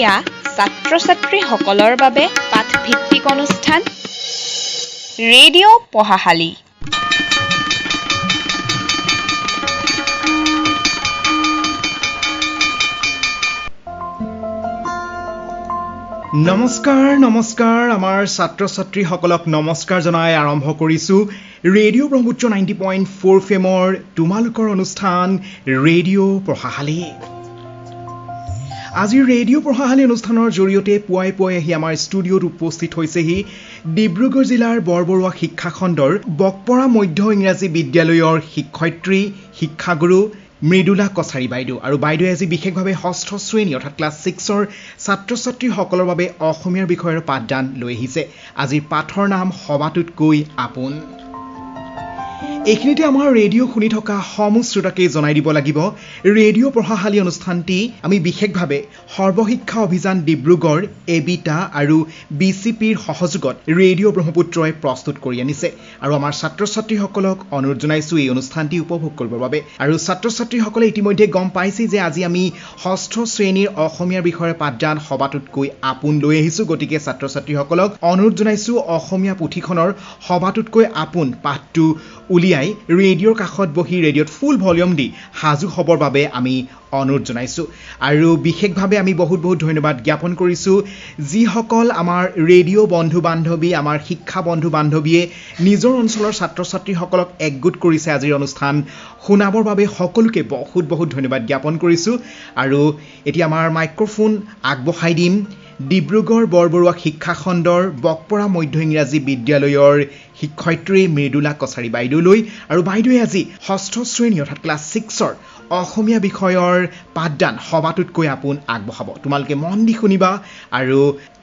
এয়া ছাত্ৰ-ছাত্ৰীসকলৰ বাবে পাঠভিত্তিক অনুষ্ঠান ৰেডিঅ' পঢ়াশালী। নমস্কাৰ আমাৰ ছাত্ৰ-ছাত্ৰীসকলক নমস্কাৰ জনাই আৰম্ভ কৰিছোঁ ৰেডিঅ' ব্ৰহ্মপুত্ৰ 90.4 FM-ৰ তোমালোকৰ অনুষ্ঠান ৰেডিঅ' পঢ়াশালী। আজিৰ ৰেডিঅ' পঢ়াশালী অনুষ্ঠানৰ জৰিয়তে পুৱাই আহি আমাৰ ষ্টুডিঅ'ত উপস্থিত হৈছেহি ডিব্ৰুগড় জিলাৰ বৰবৰুৱা শিক্ষাখণ্ডৰ বকপৰা মধ্য ইংৰাজী বিদ্যালয়ৰ শিক্ষয়িত্ৰী শিক্ষাগুৰু মৃদুলা কছাৰী বাইদেউ। আৰু বাইদেৱে আজি বিশেষভাৱে ষষ্ঠ শ্ৰেণী অৰ্থাৎ ক্লাছ 6-ৰ ছাত্ৰ-ছাত্ৰীসকলৰ বাবে অসমীয়াৰ বিষয়ৰ পাঠদান লৈ আহিছে। আজিৰ পাঠৰ নাম সবাতোতকৈ আপোন। এইখিনিতে আমাৰ ৰেডিঅ' শুনি থকা সমূহ শ্ৰোতাকে জনাই দিব লাগিব ৰেডিঅ' পঢ়াশালী অনুষ্ঠানটি আমি বিশেষভাৱে সৰ্বশিক্ষা অভিযান ডিব্ৰুগড় এবিটা আৰু BCPৰ সহযোগত ৰেডিঅ' ব্ৰহ্মপুত্ৰই প্ৰস্তুত কৰি আনিছে। আৰু আমাৰ ছাত্ৰ-ছাত্ৰীসকলক অনুৰোধ জনাইছোঁ এই অনুষ্ঠানটি উপভোগ কৰিবৰ বাবে। আৰু ছাত্ৰ-ছাত্ৰীসকলে ইতিমধ্যে গম পাইছে যে আজি আমি ষষ্ঠ শ্ৰেণীৰ অসমীয়াৰ বিষয়ৰ পাঠদান সবাতোতকৈ আপোন লৈ আহিছোঁ। গতিকে ছাত্ৰ-ছাত্ৰীসকলক অনুৰোধ জনাইছোঁ অসমীয়া পুথিখনৰ সবাতোতকৈ আপোন পাঠটো উলিয়াই ৰেডিঅ'ৰ কাষত বহি ৰেডিঅ'ত ফুল ভলিউম দি সাজু হ'বৰ বাবে আমি অনুৰোধ জনাইছোঁ। আৰু বিশেষভাৱে আমি বহুত ধন্যবাদ জ্ঞাপন কৰিছোঁ যিসকল আমাৰ ৰেডিঅ' বন্ধু বান্ধৱী, আমাৰ শিক্ষা বন্ধু বান্ধৱীয়ে নিজৰ অঞ্চলৰ ছাত্ৰ-ছাত্ৰীসকলক একগোট কৰিছে আজিৰ অনুষ্ঠান শুনাবৰ বাবে। সকলোকে বহুত ধন্যবাদ জ্ঞাপন কৰিছোঁ। আৰু এতিয়া আমাৰ মাইক্ৰফোন আগবঢ়াই দিম ডিব্ৰুগড় বৰবৰুৱা শিক্ষাখণ্ডৰ বকপৰা মধ্য ইংৰাজী বিদ্যালয়ৰ শিক্ষয়িত্ৰী মৃদুলা কছাৰী বাইদেউলৈ। আৰু বাইদেৱে আজি ষষ্ঠ শ্ৰেণী অৰ্থাৎ ক্লাছ 6-ৰ অসমীয়া বিষয়ৰ পাঠদান সবাতোতকৈ আপোন আগবঢ়াব। তোমালোকে মন দি শুনিবা আৰু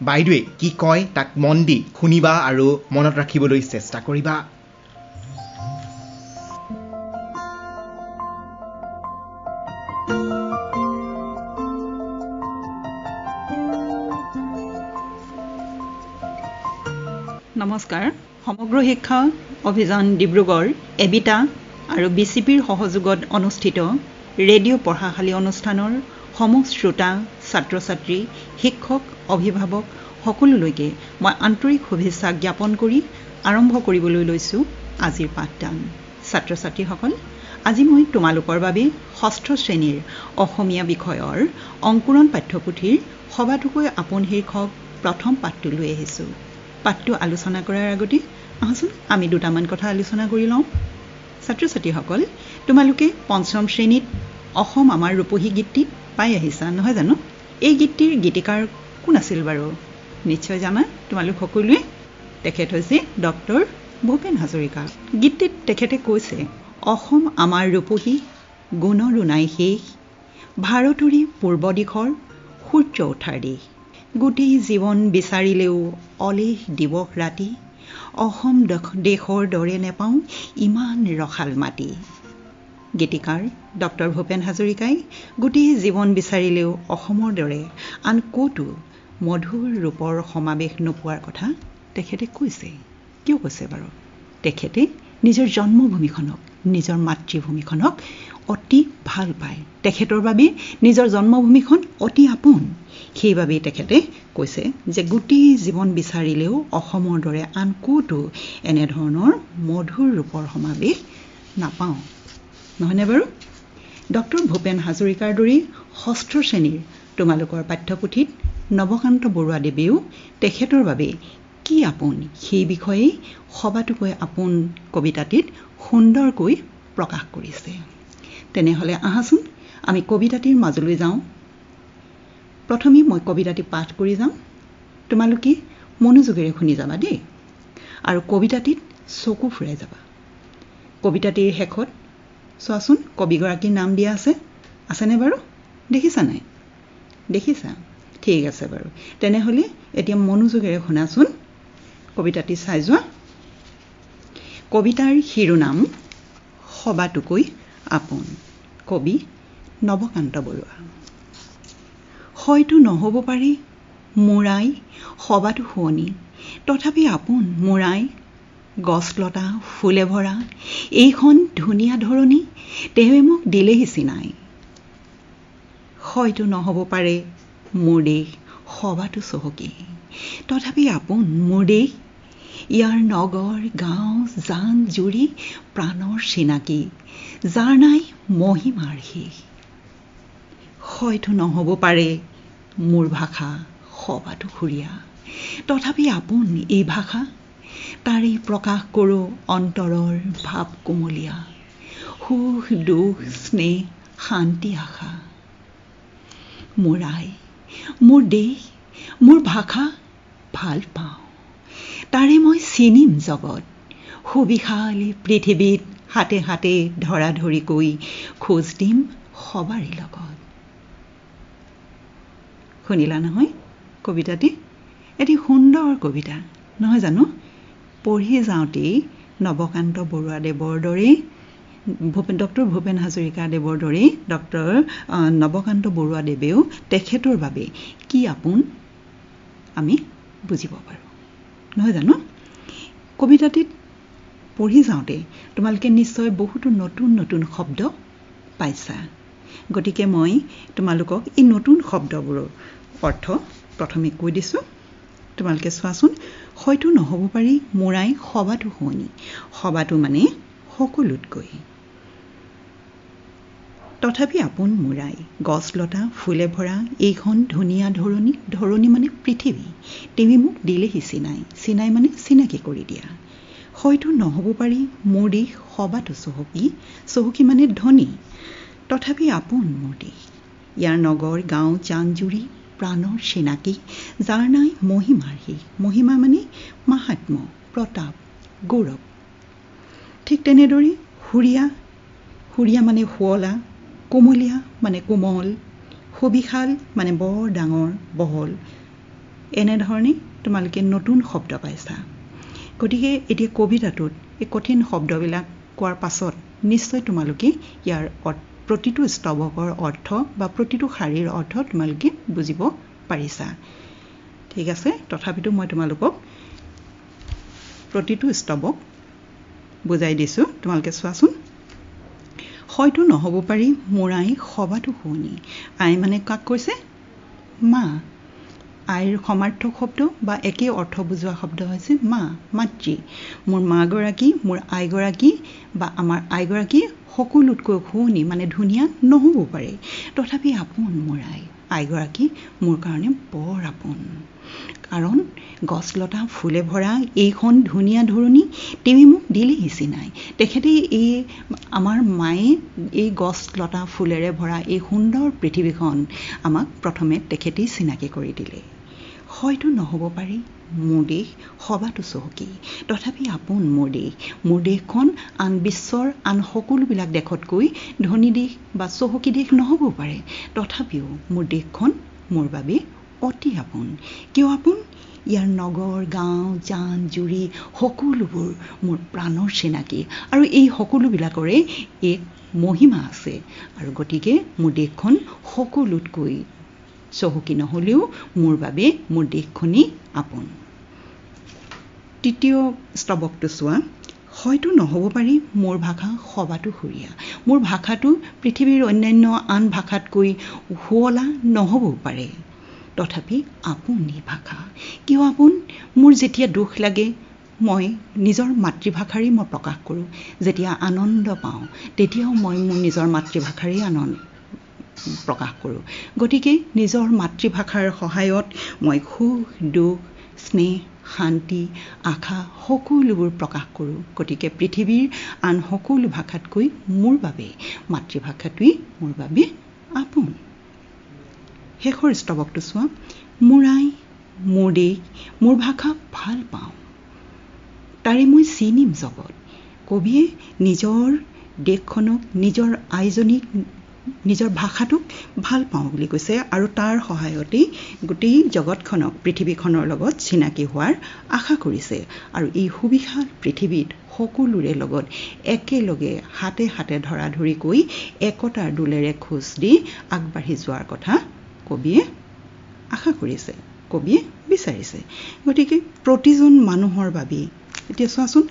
বাইদেৱে কি কয় তাক মন দি শুনিবা আৰু মনত ৰাখিবলৈ চেষ্টা কৰিবা। নমস্কাৰ। সমগ্ৰ শিক্ষা অভিযান ডিব্ৰুগড় এবিটা আৰু BCPৰ সহযোগত অনুষ্ঠিত ৰেডিঅ' পঢ়াশালী অনুষ্ঠানৰ সমূহ শ্ৰোতা, ছাত্ৰ-ছাত্ৰী, শিক্ষক, অভিভাৱক সকলোলৈকে মই আন্তৰিক শুভেচ্ছা জ্ঞাপন কৰি আৰম্ভ কৰিবলৈ লৈছোঁ আজিৰ পাঠদান। ছাত্ৰ-ছাত্ৰীসকল, আজি মই তোমালোকৰ বাবে ষষ্ঠ শ্ৰেণীৰ অসমীয়া বিষয়ৰ অংকুৰণ পাঠ্যপুথিৰ সবাতোকৈ আপোন শীৰ্ষক প্ৰথম পাঠটো লৈ আহিছোঁ। পাঠটো আলোচনা কৰাৰ আগতে আহচোন আমি দুটামান কথা আলোচনা কৰি লওঁ। ছাত্ৰ-ছাত্ৰীসকল, তোমালোকে পঞ্চম শ্ৰেণীত অসম আমাৰ ৰূপহী গীতটি পাই আহিছা নহয় জানো? এই গীতটিৰ গীতিকাৰ কোন আছিল বাৰু? নিশ্চয় জানা তোমালোক সকলোৱে। তেখেত হৈছে ডক্টৰ ভূপেন হাজৰিকা। গীতটিত তেখেতে কৈছে, অসম আমাৰ ৰূপহী গুণৰো নাই শেষ, ভাৰতৰে পূৰ্ব দিশৰ সূৰ্য উঠাৰ দেশ, গোটেই জীৱন বিচাৰিলেও অলেখ দিৱস ৰাতি, অসম দেশৰ দৰে নেপাওঁ ইমান ৰসাল মাটি। গীতিকাৰ ডক্টৰ ভূপেন হাজৰিকাই গোটেই জীৱন বিচাৰিলেও অসমৰ দৰে আন ক'তো মধুৰ ৰূপৰ সমাৱেশ নোপোৱাৰ কথা তেখেতে কৈছে। কিয় কৈছে বাৰু? তেখেতে নিজৰ জন্মভূমিখনক, নিজৰ মাতৃভূমিখনক অতি ভাল পায়। তেখেতৰ বাবে নিজৰ জন্মভূমিখন অতি আপোন। সেইবাবেই তেখেতে কৈছে যে গোটেই জীৱন বিচাৰিলেও অসমৰ দৰে আন ক'তো এনেধৰণৰ মধুৰ ৰূপৰ সমাৱেশ নাপাওঁ। নহয়নে বাৰু? ডক্টৰ ভূপেন হাজৰিকাৰ দৰেই ষষ্ঠ শ্ৰেণীৰ তোমালোকৰ পাঠ্যপুথিত নৱকান্ত বৰুৱাদেৱেও তেখেতৰ বাবে কি আপোন সেই বিষয়ে সবাতোকৈ আপোন কবিতাটিত সুন্দৰকৈ প্ৰকাশ কৰিছে। তেনেহ'লে আহাচোন আমি কবিতাটিৰ মাজলৈ যাওঁ। প্ৰথমে মই কবিতাটি পাঠ কৰি যাম, তোমালোকে মনোযোগেৰে শুনি যাবা দেই। আৰু কবিতাটিত চকু ফুৰাই যাবা। কবিতাটিৰ শেষত চোৱাচোন কবিগৰাকীৰ নাম দিয়া আছেনে বাৰু? দেখিছা নাই? দেখিছা? ঠিক আছে বাৰু। তেনেহ'লে এতিয়া মনোযোগেৰে শুনাচোন, কবিতাটি চাই যোৱা। কবিতাৰ শিৰোনাম সবাতোকৈ আপোন। কবি নৱকান্ত বৰুৱা। হয়তো নহ'ব পাৰে মোৰ আই সবাতো শুৱনি, তথাপি আপোন মোৰ আই, গছলতা ফুলে ভৰা এইখন ধুনীয়া ধৰণী, তেৱে মোক দিলেহি চিনাই। হয়তো নহ'ব পাৰে মোৰ দেশ সবাতো চহকী তথাপি আপোন মোৰ দেশ ইয়াৰ নগৰ গাঁও জান জুৰি প্ৰাণৰ চিনাকি যাৰ নাই মহিমাৰ শেষ হয়তো নহ'ব পাৰে মোৰ ভাষা সবাতো সুৰীয়া তথাপি আপোন এই ভাষা তাৰেই প্ৰকাশ কৰোঁ অন্তৰৰ ভাৱ কোমলীয়া সুখ দুখ স্নেহ শান্তি আশা মোৰ আই মোৰ দেশ মোৰ ভাষা ভাল পাওঁ তাৰে মই চিনিম জগত সুবিশাল পৃথিৱীত হাতে হাতে ধৰা ধৰিকৈ খোজ দিম সবাৰে লগত শুনিলা নহয় কবিতাটি এটি সুন্দৰ কবিতা নহয় জানো পঢ়ি যাওঁতেই নৱকান্ত বৰুৱাদেৱৰ দৰে ডক্টৰ ভূপেন হাজৰিকাদেৱৰ দৰে ডক্টৰ নৱকান্ত বৰুৱাদেৱেও তেখেতৰ বাবে কি আপোন আমি বুজিব পাৰোঁ নহয় জানো কবিতাটিত পঢ়ি যাওঁতে তোমালোকে নিশ্চয় বহুতো নতুন নতুন শব্দ পাইছা গতিকে মই তোমালোকক এই নতুন শব্দবোৰৰ অৰ্থ প্ৰথমে কৈ দিছোঁ তোমালোকে চোৱাচোন হয়তো নহ'ব পাৰি মোৰাই সবাতো শুৱনি সবাতো মানে সকলোতকৈ তথাপি আপোন মোৰাই গছ লতা ফুলে ভৰা এইখন ধুনীয়া ধৰণী ধৰণী মানে পৃথিৱী তুমি মোক দিলেহি চিনাই মানে চিনাকি কৰি দিয়া হয়তো নহ'ব পাৰি মোৰ দেশ সবাতো চহকী মানে ধনী তথাপি আপোন মোৰ দেশ ইয়াৰ নগৰ গাঁও জান জুৰি প্ৰাণৰ চিনাকি যাৰ নাই মহিমাৰ শেষ মহিমা মানে মাহাত্ম্য প্ৰতাপ গৌৰৱ ঠিক তেনেদৰে সুৰীয়া মানে শুৱলা কোমলীয়া মানে কোমল সুবিশাল মানে বৰ ডাঙৰ বহল এনেধৰণে তোমালোকে নতুন শব্দ পাইছা গতিকে এতিয়া কবিতাটোত এই কঠিন শব্দবিলাক কোৱাৰ পাছত নিশ্চয় তোমালোকে ইয়াৰ প্ৰতিটো স্তৱকৰ অৰ্থ বা প্ৰতিটো শাৰীৰ অৰ্থ তোমালোকে বুজিব পাৰিছা ঠিক আছে তথাপিতো মই তোমালোকক প্ৰতিটো স্তৱক বুজাই দিছোঁ তোমালোকে চোৱাচোন হয়তো নহ'ব পাৰি মোৰ আই সবাতো শুৱনি আই মানে কাক কৈছে মা আইৰ সমাৰ্থক শব্দ বা একে অৰ্থ বুজোৱা শব্দ হৈছে মা মাতৃ মোৰ মাগৰাকী মোৰ আইগৰাকী বা আমাৰ আইগৰাকী সকলোতকৈ শুৱনি মানে ধুনীয়া নহ'ব পাৰে তথাপি আপোন মোৰ আইগৰাকী মোৰ কাৰণে বৰ আপোন কাৰণ গছ লতা ফুলে ভৰা এইখন ধুনীয়া ধৰণী তুমি মোক দিলেহি চিনাই তেখেতে এই আমাৰ মায়ে এই গছ লতা ফুলেৰে ভৰা এই সুন্দৰ পৃথিৱীখন আমাক প্ৰথমে তেখেতেই চিনাকি কৰি দিলে হয়তো নহ'ব পাৰি মোৰ দেশ সবাতো চহকী তথাপি আপোন মোৰ দেশখন আন বিশ্বৰ আন সকলোবিলাক দেশতকৈ ধনী দেশ বা চহকী দেশ নহ'ব পাৰে তথাপিও মোৰ দেশখন মোৰ বাবে অতি আপোন কিয় আপোন ইয়াৰ নগৰ গাঁও জান জুৰি সকলোবোৰ মোৰ প্ৰাণৰ চিনাকি আৰু এই সকলোবিলাকৰে এক মহিমা আছে আৰু গতিকে মোৰ দেশখন সকলোতকৈ চহকী নহ'লেও মোৰ বাবে মোৰ দেশখনেই আপোন তৃতীয় স্তৱকটো চোৱা হয়তো নহ'ব পাৰি মোৰ ভাষা সবাতো সুৰীয়া মোৰ ভাষাটো পৃথিৱীৰ অন্যান্য আন ভাষাতকৈ শুৱলা নহ'বও পাৰে তথাপি আপোন এই ভাষা কিয় আপোন মোৰ যেতিয়া দুখ লাগে মই নিজৰ মাতৃভাষাৰেই মই প্ৰকাশ কৰোঁ যেতিয়া আনন্দ পাওঁ তেতিয়াও মই মোৰ নিজৰ মাতৃভাষাৰেই আনন্দ প্ৰকাশ কৰোঁ গতিকে নিজৰ মাতৃভাষাৰ সহায়ত মই সুখ দুখ স্নেহ শান্তি আশা সকলোবোৰ প্ৰকাশ কৰোঁ গতিকে পৃথিৱীৰ আন সকলো ভাষাতকৈ মোৰ বাবে মাতৃভাষাটোৱেই মোৰ বাবে আপোন শেষৰ স্তৱকটো চোৱা মোৰ আই মোৰ দেশ মোৰ ভাষা ভাল পাওঁ তাৰে মই চিনিম জগত কবিয়ে নিজৰ দেশখনক নিজৰ আইজনীক নিজৰ ভাষাটোক ভাল পাওঁ বুলি কৈছে আৰু তাৰ সহায়তেই গোটেই জগতখনক পৃথিৱীখনৰ লগত চিনাকি হোৱাৰ আশা কৰিছে আৰু এই সুবিশাল পৃথিৱীত সকলোৰে লগত একেলগে হাতে হাতে ধৰা ধৰিকৈ একতাৰ দোলেৰে খোজ দি আগবাঢ়ি যোৱাৰ কথা কবিয়ে আশা কৰিছে কবিয়ে বিচাৰিছে গতিকে প্ৰতিজন মানুহৰ বাবে এতিয়া চোৱাচোন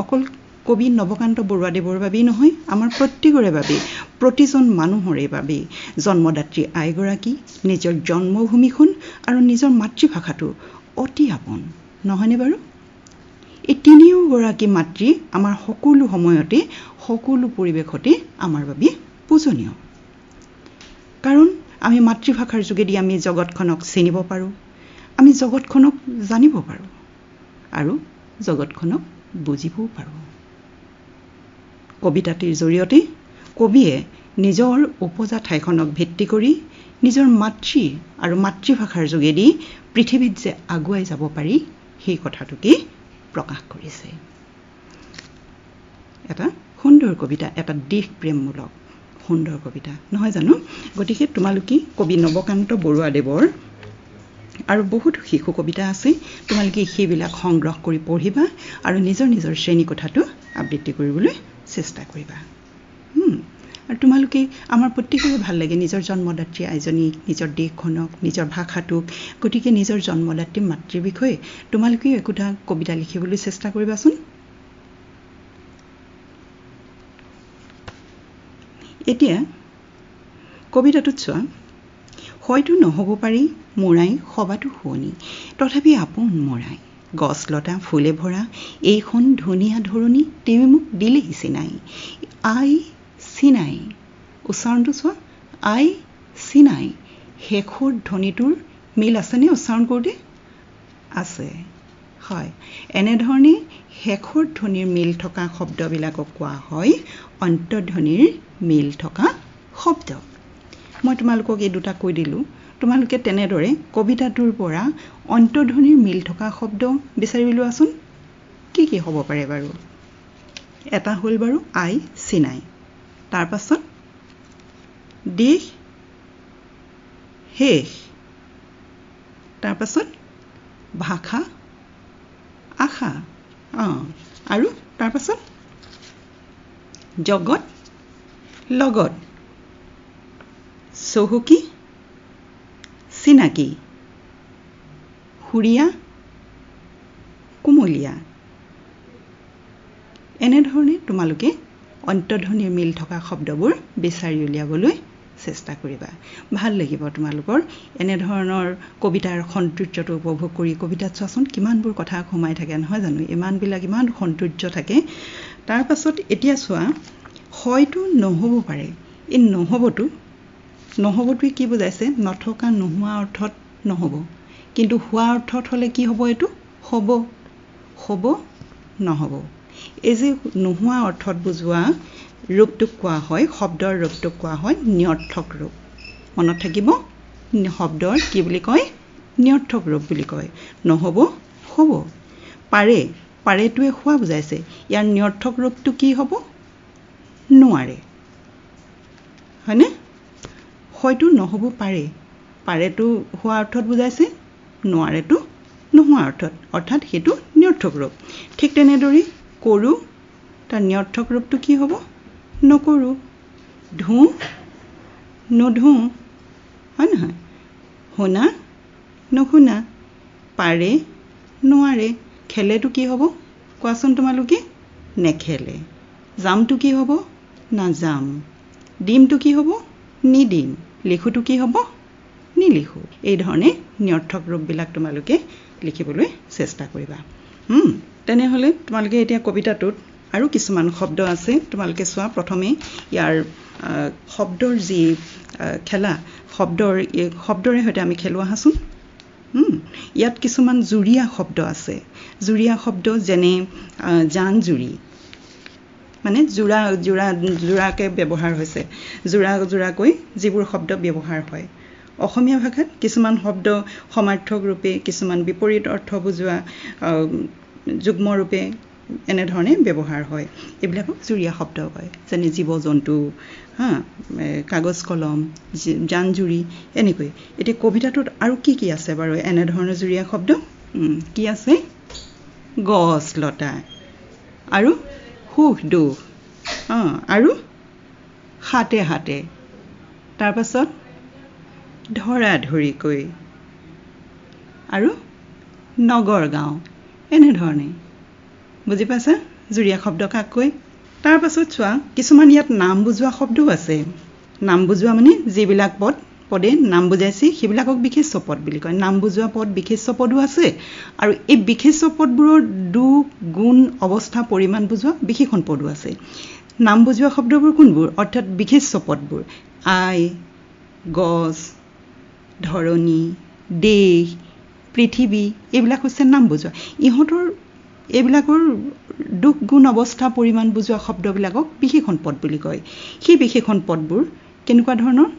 অকল কবি নৱকান্ত বৰুৱাদেৱৰ বাবেই নহয়, আমাৰ প্ৰত্যেকৰে বাবে, প্ৰতিজন মানুহৰে বাবে জন্মদাত্ৰী আইগৰাকী নিজৰ জন্মভূমিখন আৰু নিজৰ মাতৃভাষাটো অতি আপোন, নহয়নে বাৰু? এই তিনিওগৰাকী মাতৃ আমাৰ সকলো সময়তে, সকলো পৰিৱেশতে আমাৰ বাবে পূজনীয়। কাৰণ আমি মাতৃভাষাৰ যোগেদি আমি জগতখনক চিনিব পাৰোঁ, আমি জগতখনক জানিব পাৰোঁ আৰু জগতখনক বুজিবও পাৰোঁ। কবিতাটিৰ জৰিয়তে কবিয়ে নিজৰ উপজা ঠাইখনক ভিত্তি কৰি নিজৰ মাতৃ আৰু মাতৃভাষাৰ যোগেদি পৃথিৱীত যে আগুৱাই যাব পাৰি সেই কথাটোকে প্ৰকাশ কৰিছে। এটা সুন্দৰ কবিতা, এটা দেশপ্ৰেমমূলক সুন্দৰ কবিতা, নহয় জানো? গতিকে তোমালোকে কবি নৱকান্ত বৰুৱাদেৱৰ আৰু বহুত শিশু কবিতা আছে, তোমালোকে সেইবিলাক সংগ্ৰহ কৰি পঢ়িবা আৰু নিজৰ নিজৰ শ্ৰেণীকোঠাটো আবৃত্তি কৰিবলৈ চেষ্টা কৰিবা। আৰু তোমালোকে, আমাৰ প্ৰত্যেকৰে ভাল লাগে নিজৰ জন্মদাত্ৰী আইজনীক, নিজৰ দেশখনক, নিজৰ ভাষাটোক। গতিকে নিজৰ জন্মদাত্ৰী মাতৃৰ বিষয়ে তোমালোকেও একোটা কবিতা লিখিবলৈ চেষ্টা কৰিবাচোন। এতিয়া কবিতাটোত চোৱা, হয়তো নহ'ব পাৰি মোৰাই সবাতো শুৱনি, তথাপি আপোন মোৰাই গছ লতা ফুলে ভৰা এইখন ধুনীয়া ধৰণী, তুমি মোক দিলেহি চিনাই, আই চিনাই। উচ্চাৰণটো চোৱা, আই চিনাই। শেষৰ ধ্বনিটোৰ মিল আছেনে উচ্চাৰণ কৰোঁতে? আছে, হয়। এনেধৰণে শেষৰ ধ্বনিৰ মিল থকা শব্দবিলাকক কোৱা হয় অন্তৰ্ধ্বনিৰ মিল থকা শব্দ। মই তোমালোকক এই দুটা কৈ দিলোঁ, তোমালোকে তেনেদৰে কবিতাটোৰ পৰা অন্তৰ্ধ্বনিৰ মিল থকা শব্দ বিচাৰি লোৱাচোন। কি কি হ'ব পাৰে বাৰু? এটা হ'ল বাৰু আই চিনাই, তাৰ পাছত দেশ শেষ, তাৰ পাছত ভাষা আশা, আৰু তাৰ পাছত জগত লগত, চহকী চিনাকি, সুৰীয়া কুমলীয়া। এনেধৰণে তোমালোকে অন্তৰ্ধ্বনিৰ মিল থকা শব্দবোৰ বিচাৰি উলিয়াবলৈ চেষ্টা কৰিবা। ভাল লাগিব তোমালোকৰ এনেধৰণৰ কবিতাৰ সৌন্দৰ্যটো উপভোগ কৰি। কবিতাত চোৱাচোন কিমানবোৰ কথা সোমাই থাকে, নহয় জানো? ইমানবিলাক, ইমান সৌন্দৰ্য থাকে। তাৰ পাছত এতিয়া চোৱা, হয়তো নহ'ব পাৰে। এই নহ'বটোৱে কি বুজাইছে? নথকা, নোহোৱা অৰ্থত নহ'ব, কিন্তু হোৱা অৰ্থত হ'লে কি হ'ব? এইটো হ'ব, হ'ব নহ'ব। এই যে নোহোৱা অৰ্থত বুজোৱা ৰূপটোক কোৱা হয়, শব্দৰ ৰূপটোক কোৱা হয় নিৰৰ্থক ৰূপ। মনত থাকিব, শব্দৰ কি বুলি কয়? নিৰৰ্থক ৰূপ বুলি কয়। নহ'ব, হ'ব। পাৰে, পাৰেটোৱে হোৱা বুজাইছে। ইয়াৰ নিৰৰ্থক ৰূপটো কি হ'ব? নোৱাৰে, হয়নে? হয়তো নহ'ব পাৰে, পাৰেটো হোৱা অৰ্থত বুজাইছে, নোৱাৰেটো নোহোৱা অৰ্থত, অৰ্থাৎ সেইটো নিৰৰ্থক ৰূপ। ঠিক তেনেদৰে কৰোঁ, তাৰ নিৰৰ্থক ৰূপটো কি হ'ব? নকৰোঁ। ধোওঁ, নধোওঁ, হয় নহয়? শুনা, নুশুনা। পাৰে, নোৱাৰে। খেলেটো কি হ'ব? কোৱাচোন তোমালোকে? নেখেলে। যামটো কি হ'ব? নাযাম। দিমটো কি হ'ব? নিদিম। লিখোঁটো কি হ'ব? নিলিখোঁ। এই ধৰণে নিৰৰ্থক ৰূপবিলাক তোমালোকে লিখিবলৈ চেষ্টা কৰিবা। তেনেহ'লে তোমালোকে এতিয়া কবিতাটোত আৰু কিছুমান শব্দ আছে, তোমালোকে চোৱা। প্ৰথমে ইয়াৰ শব্দৰ যি খেলা, শব্দৰে সৈতে আমি খেলো আহাচোন। ইয়াত কিছুমান জুৰীয়া শব্দ আছে। জুৰীয়া শব্দ যেনে জান জুৰি, মানে যোৰাকৈ ব্যৱহাৰ হৈছে, যোৰাকৈ যিবোৰ শব্দ ব্যৱহাৰ হয়। অসমীয়া ভাষাত কিছুমান শব্দ সমাৰ্থক ৰূপে, কিছুমান বিপৰীত অৰ্থ বুজোৱা যুগ্ম ৰূপে এনেধৰণে ব্যৱহাৰ হয়। এইবিলাকক জুৰীয়া শব্দ কয়, যেনে জীৱ জন্তু, কাগজ কলম, জান জুৰি, এনেকৈ। এতিয়া কবিতাটোত আৰু কি কি আছে বাৰু এনেধৰণৰ জুৰীয়া শব্দ? কি আছে? গছ লতা, আৰু সুখ দুখ, আৰু হাতে হাতে, তাৰপাছত ধৰা ধৰিকৈ, আৰু নগৰ গাঁও। এনেধৰণে বুজি পাইছা? জুৰীয়া শব্দ কাক কয় তাৰ পাছত চোৱা কিছুমান ইয়াত নাম বুজোৱা শব্দও আছে নাম বুজোৱা মানে যিবিলাক পদে নাম বুজাইছে সেইবিলাকক বিশেষ্য পদ বুলি কয় নাম বুজোৱা পদ বিশেষ্য পদও আছে আৰু এই বিশেষ্য পদবোৰৰ দুখ গুণ অৱস্থা পৰিমাণ বুজোৱা বিশেষণ পদও আছে নাম বুজোৱা শব্দবোৰ কোনবোৰ অৰ্থাৎ বিশেষ্য পদবোৰ আই গছ ধৰণী দেশ পৃথিৱী এইবিলাক হৈছে নাম বুজোৱা ইহঁতৰ এইবিলাকৰ দুখ গুণ অৱস্থা পৰিমাণ বুজোৱা শব্দবিলাকক বিশেষণ পদ বুলি কয় সেই বিশেষণ পদবোৰ কেনেকুৱা ধৰণৰ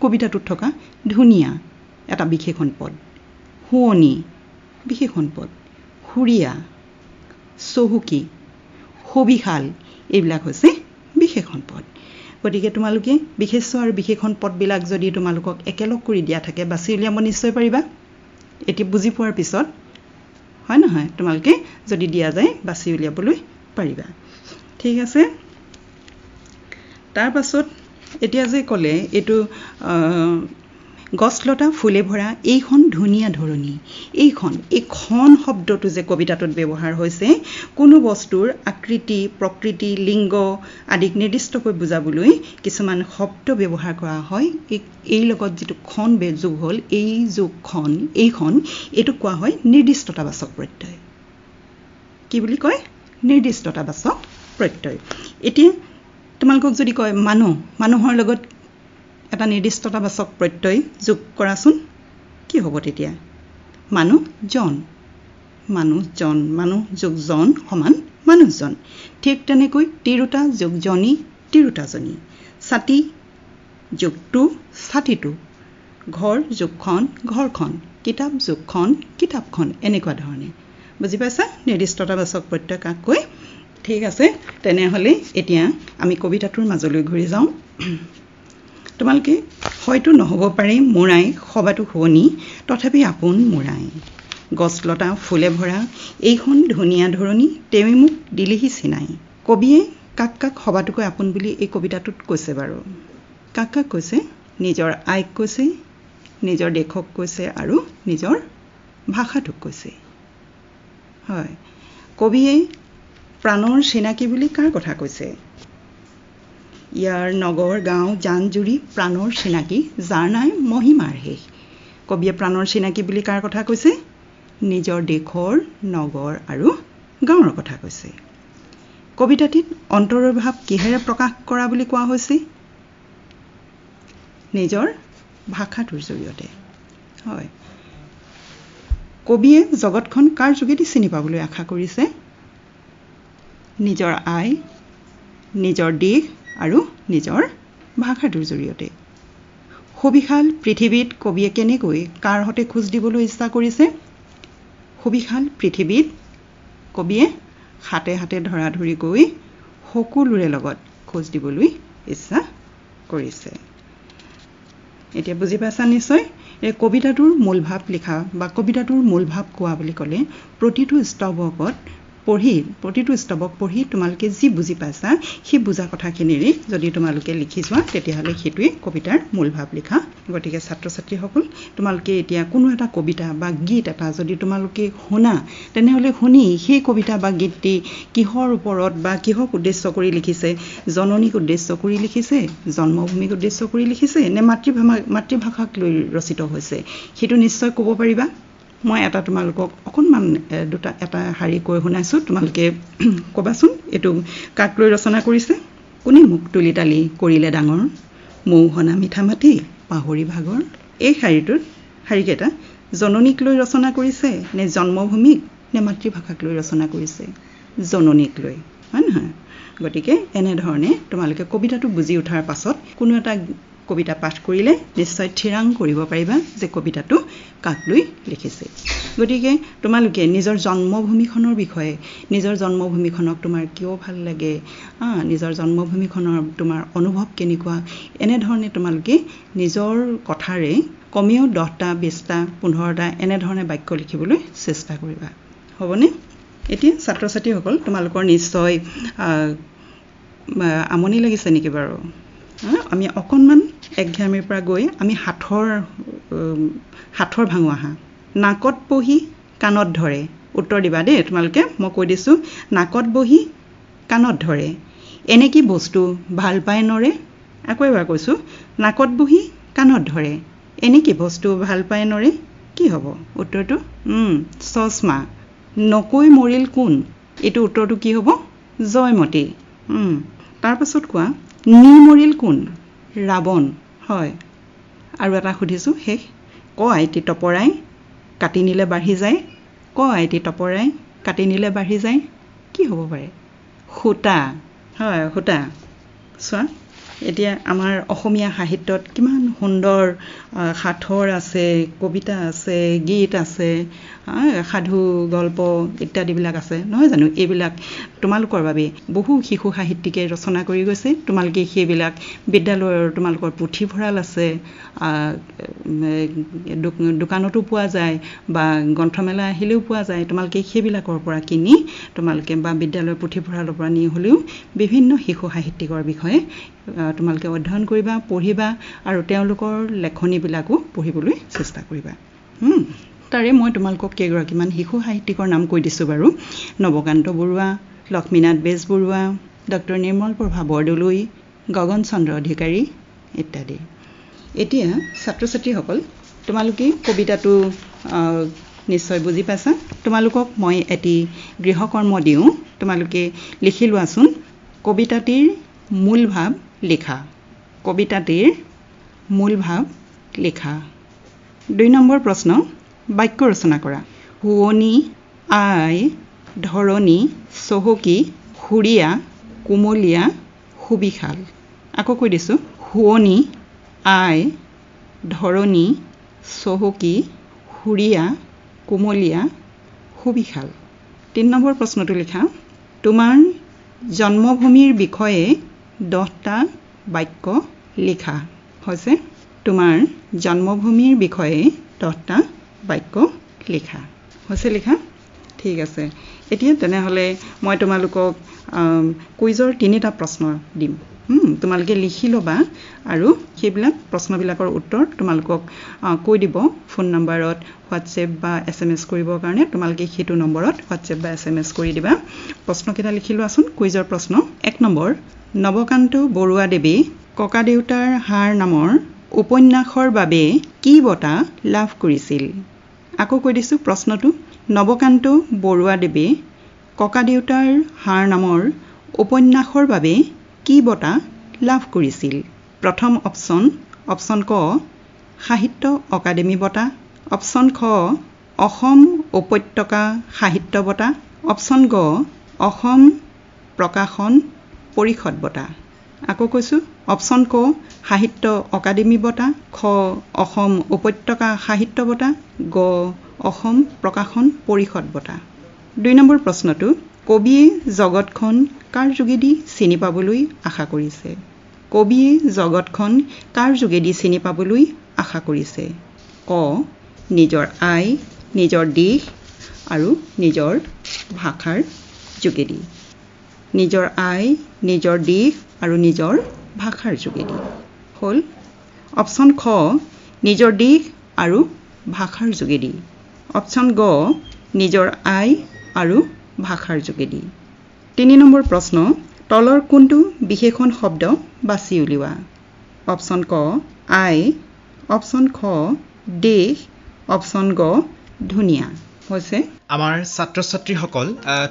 কবিতাটোত থকা ধুনীয়া এটা বিশেষণ পদ শুৱনি বিশেষণ পদ সুৰীয়া চহুকী সবিশাল এইবিলাক হৈছে বিশেষণ পদ গতিকে তোমালোকে বিশেষ্য আৰু বিশেষণ পদবিলাক যদি তোমালোকক একেলগ কৰি দিয়া থাকে বাছি উলিয়াব নিশ্চয় পাৰিবা এটি বুজি পোৱাৰ পিছত হয় নহয় তোমালোকে যদি দিয়া যায় বাছি উলিয়াবলৈ পাৰিবা ঠিক আছে তাৰ পাছত এতিয়া যে ক'লে এইটো গছলতা ফুলে ভৰা এইখন ধুনীয়া ধৰণী এইখন শব্দটো যে কবিতাটোত ব্যৱহাৰ হৈছে কোনো বস্তুৰ আকৃতি প্ৰকৃতি লিংগ আদিক নিৰ্দিষ্টকৈ বুজাবলৈ কিছুমান শব্দ ব্যৱহাৰ কৰা হয় এই লগত যিটো খন যোগ হ'ল এই যোগখন এইখন এইটো কোৱা হয় নিৰ্দিষ্টতাবাচক প্ৰত্যয় কি বুলি কয় নিৰ্দিষ্টতাবাচক প্ৰত্যয় এতিয়া তোমালোকক যদি কয় মানুহৰ লগত এটা নিৰ্দিষ্টতাবাচক প্ৰত্যয় যোগ কৰাচোন কি হ'ব তেতিয়া মানুহজন মানুহ যোগ জন সমান মানুহজন ঠিক তেনেকৈ তিৰোতা যোগ জনী তিৰোতাজনী ছাতি যোগটো ছাতিটো ঘৰ যোগখন ঘৰখন কিতাপ যোগখন কিতাপখন এনেকুৱা ধৰণে বুজি পাইছা নিৰ্দিষ্টতাবাচক প্ৰত্যয় কাক কয় ঠিক আছে তেনেহ'লে এতিয়া আমি কবিতাটোৰ মাজলৈ ঘূৰি যাওঁ তোমালোকে হয়তো নহ'ব পাৰে মোৰাই সবাতো শুৱনি তথাপি আপোন মোৰাই গছলতা ফুলে ভৰা এইখন ধুনীয়া ধৰণী তেৱে মোক দিলেহি চিনাই কবিয়ে কাক কাক সবাতোকৈ আপোন বুলি এই কবিতাটোত কৈছে বাৰু কাক কাক কৈছে নিজৰ আইক কৈছে নিজৰ দেশক কৈছে আৰু নিজৰ ভাষাটোক কৈছে হয় কবিয়ে প্ৰাণৰ চিনাকি বুলি কাৰ কথা কৈছে ইয়াৰ নগৰ গাঁও জান জুৰি প্ৰাণৰ চিনাকি যাৰ নাই মহিমাৰ শেষ কবিয়ে প্ৰাণৰ চিনাকি বুলি কাৰ কথা কৈছে নিজৰ দেশৰ নগৰ আৰু গাঁৱৰ কথা কৈছে কবিতাটিত অন্তৰৰ ভাৱ কিহেৰে প্ৰকাশ কৰা বুলি কোৱা হৈছে নিজৰ ভাষাটোৰ জৰিয়তে হয় কবিয়ে জগতখন কাৰ যোগেদি চিনি পাবলৈ আশা কৰিছে নিজৰ আই নিজৰ দেশ আৰু নিজৰ ভাষাটোৰ জৰিয়তে সবিশাল পৃথিৱীত কবিয়ে কেনেকৈ কাৰ হতে খোজ দিবলৈ ইচ্ছা কৰিছে সবিশাল পৃথিৱীত কবিয়ে হাতে হাতে ধৰা ধৰি গৈ সকলোৰে লগত খোজ দিবলৈ ইচ্ছা কৰিছে এতিয়া বুজি পাইছা নিশ্চয় এই কবিতাটোৰ মূল ভাৱ লিখা বা কবিতাটোৰ মূল ভাৱ কোৱা বুলি ক'লে প্ৰতিটো স্তৱক পঢ়ি তোমালোকে যি বুজি পাইছা সেই বুজা কথাখিনিৰে যদি তোমালোকে লিখি যোৱা তেতিয়াহ'লে সেইটোৱে কবিতাৰ মূল ভাৱ লিখা গতিকে ছাত্ৰ ছাত্ৰীসকল তোমালোকে এতিয়া কোনো এটা কবিতা বা গীত এটা যদি তোমালোকে শুনা তেনেহ'লে শুনি সেই কবিতা বা গীতটি কিহৰ ওপৰত বা কিহক উদ্দেশ্য কৰি লিখিছে জননীক উদ্দেশ্য কৰি লিখিছে জন্মভূমিক উদ্দেশ্য কৰি লিখিছে নে মাতৃভাষাক লৈ ৰচিত হৈছে সেইটো নিশ্চয় ক'ব পাৰিবা মই এটা তোমালোকক অকণমান এটা শাৰী কৈ শুনাইছোঁ তোমালোকে ক'বাচোন এইটো কাক লৈ ৰচনা কৰিছে কোনে মোক তুলি তালি কৰিলে ডাঙৰ মৌহনা মিঠা মাটি পাহৰি ভাগৰ এই শাৰীকেইটা জননীক লৈ ৰচনা কৰিছে নে জন্মভূমিক নে মাতৃভাষাক লৈ ৰচনা কৰিছে জননীক লৈ হয় নহয় গতিকে এনেধৰণে তোমালোকে কবিতাটো বুজি উঠাৰ পাছত কোনো এটা কবিতা পাঠ কৰিলে নিশ্চয় থিৰাং কৰিব পাৰিবা যে কবিতাটো কাক লৈ লিখিছে গতিকে তোমালোকে নিজৰ জন্মভূমিখনৰ বিষয়ে নিজৰ জন্মভূমিখনক তোমাৰ কিয় ভাল লাগে নিজৰ জন্মভূমিখনৰ তোমাৰ অনুভৱ কেনেকুৱা এনেধৰণে তোমালোকে নিজৰ কথাৰে কমেও 10টা 20টা 15টা এনেধৰণে বাক্য লিখিবলৈ চেষ্টা কৰিবা হ'বনে এতিয়া ছাত্ৰ ছাত্ৰীসকল তোমালোকৰ নিশ্চয় আমনি লাগিছে নেকি বাৰু আমি অকণমান একঘামিৰ পৰা গৈ আমি হাতৰ ভাঙো আহা নাকত বহি কাণত ধৰে উত্তৰ দিবা দেই তোমালোকে মই কৈ দিছোঁ নাকত বহি কাণত ধৰে এনে কি বস্তু ভাল পায় নৰে আকৌ এবাৰ কৈছোঁ নাকত বহি কাণত ধৰে এনে কি বস্তু ভাল পায় নৰে কি হ'ব উত্তৰটো চশমা নকৈ মৰিল কোন এইটো উত্তৰটো কি হ'ব জয়মতী তাৰ পাছত কোৱা নি মৰিল কোন ৰাৱণ হয় আৰু এটা সুধিছোঁ শেষ ক আইটি টপৰাই কাটি নিলে বাঢ়ি যায় ক আইটি টপৰাই কাটি নিলে বাঢ়ি যায় কি হ'ব পাৰে সূতা হয় সূতা চোৱা এতিয়া আমাৰ অসমীয়া সাহিত্যত কিমান সুন্দৰ সাথৰ আছে কবিতা আছে গীত আছে সাধু গল্প ইত্যাদিবিলাক আছে নহয় জানো এইবিলাক তোমালোকৰ বাবে বহু শিশু সাহিত্যিকে ৰচনা কৰি গৈছে তোমালোকে সেইবিলাক বিদ্যালয়ৰ তোমালোকৰ পুথিভঁৰাল আছে দোকানতো পোৱা যায় বা গ্ৰন্থমেলা আহিলেও পোৱা যায় তোমালোকে সেইবিলাকৰ পৰা কিনি তোমালোকে বা বিদ্যালয়ৰ পুথিভঁৰালৰ পৰা নি হ'লেও বিভিন্ন শিশু সাহিত্যিকৰ বিষয়ে তোমালোকে অধ্যয়ন কৰিবা পঢ়িবা আৰু তেওঁলোকৰ লেখনিবিলাকো পঢ়িবলৈ চেষ্টা কৰিবা তাৰে মই তোমালোকক কেইগৰাকীমান শিশু সাহিত্যিকৰ নাম কৈ দিছোঁ বাৰু নৱকান্ত বৰুৱা লক্ষ্মীনাথ বেজবৰুৱা ডক্টৰ নিৰ্মল প্ৰভা বৰদলৈ গগন চন্দ্ৰ অধিকাৰী ইত্যাদি এতিয়া ছাত্ৰ ছাত্ৰীসকল তোমালোকে কবিতাটো নিশ্চয় বুজি পাইছা তোমালোকক মই এটি গৃহকৰ্ম দিওঁ তোমালোকে লিখি লোৱাচোন কবিতাটিৰ মূল ভাৱ লিখা কবিতাটিৰ মূল ভাৱ লিখা 2 নম্বৰ প্ৰশ্ন বাক্য ৰচনা কৰা শুৱনি আই ধৰণী চহকী সুৰীয়া কোমলীয়া সুবিশাল আকৌ কৈ দিছোঁ শুৱনি আই ধৰণী চহকী সুৰীয়া কোমলীয়া সুবিশাল 3 নম্বৰ প্ৰশ্নটো লিখা তোমাৰ জন্মভূমিৰ বিষয়ে 10টা বাক্য লিখা হৈছে তোমাৰ জন্মভূমিৰ বিষয়ে 10টা বাক্য লিখা হৈছে লিখা ঠিক আছে এতিয়া তেনেহ'লে মই তোমালোকক কুইজৰ 3টা প্ৰশ্ন দিম তোমালোকে লিখি ল'বা আৰু সেইবিলাক প্ৰশ্নবিলাকৰ উত্তৰ তোমালোকক কৈ দিব ফোন নম্বৰত হোৱাটছএপ বা SMS কৰিবৰ কাৰণে তোমালোকে সেইটো নম্বৰত হোৱাটছএপ বা SMS কৰি দিবা প্ৰশ্নকেইটা লিখি লোৱাচোন কুইজৰ প্ৰশ্ন 1 নম্বৰ নৱকান্ত বৰুৱা দেৱে ককাদেউতাৰ হাড় নামৰ উপন্যাসৰ বাবে কি বঁটা লাভ কৰিছিল আকৌ কৈ দিছোঁ প্ৰশ্নটো নৱকান্ত বৰুৱা দেৱে ককাদেউতাৰ হাড় নামৰ উপন্যাসৰ বাবে কি বঁটা লাভ কৰিছিল প্ৰথম অপশ্যন ক সাহিত্য অকাডেমি বঁটা অপশ্যন খ অসম উপত্যকা সাহিত্য বঁটা অপশ্যন গ অসম প্ৰকাশন পৰিষদ বঁটা আকৌ কৈছোঁ অপশ্যন ক সাহিত্য অকাডেমি বঁটা খ অসম উপত্যকা সাহিত্য বঁটা গ অসম প্ৰকাশন পৰিষদ বঁটা 2 নম্বৰ প্ৰশ্নটো কবিয়ে জগতখন কাৰ যোগেদি চিনি পাবলৈ আশা কৰিছে কবিয়ে জগতখন কাৰ যোগেদি চিনি পাবলৈ আশা কৰিছে ক নিজৰ আই নিজৰ দিশ আৰু নিজৰ ভাষাৰ যোগেদি নিজৰ আই নিজৰ দিশ আৰু নিজৰ ভাষাৰ যোগেদি হ'ল অপশ্যন খ নিজৰ দিশ আৰু ভাষাৰ যোগেদি অপশ্যন গ নিজৰ আই আৰু ভাষাৰ যোগেদি 3 নম্বৰ প্ৰশ্ন তলৰ কোনটো বিশেষণ শব্দ বাছি উলিওৱা অপশ্যন ক আই অপশ্যন খ দেশ অপশ্যন গ ধুনীয়া হৈছে আমাৰ ছাত্ৰ ছাত্ৰীসকল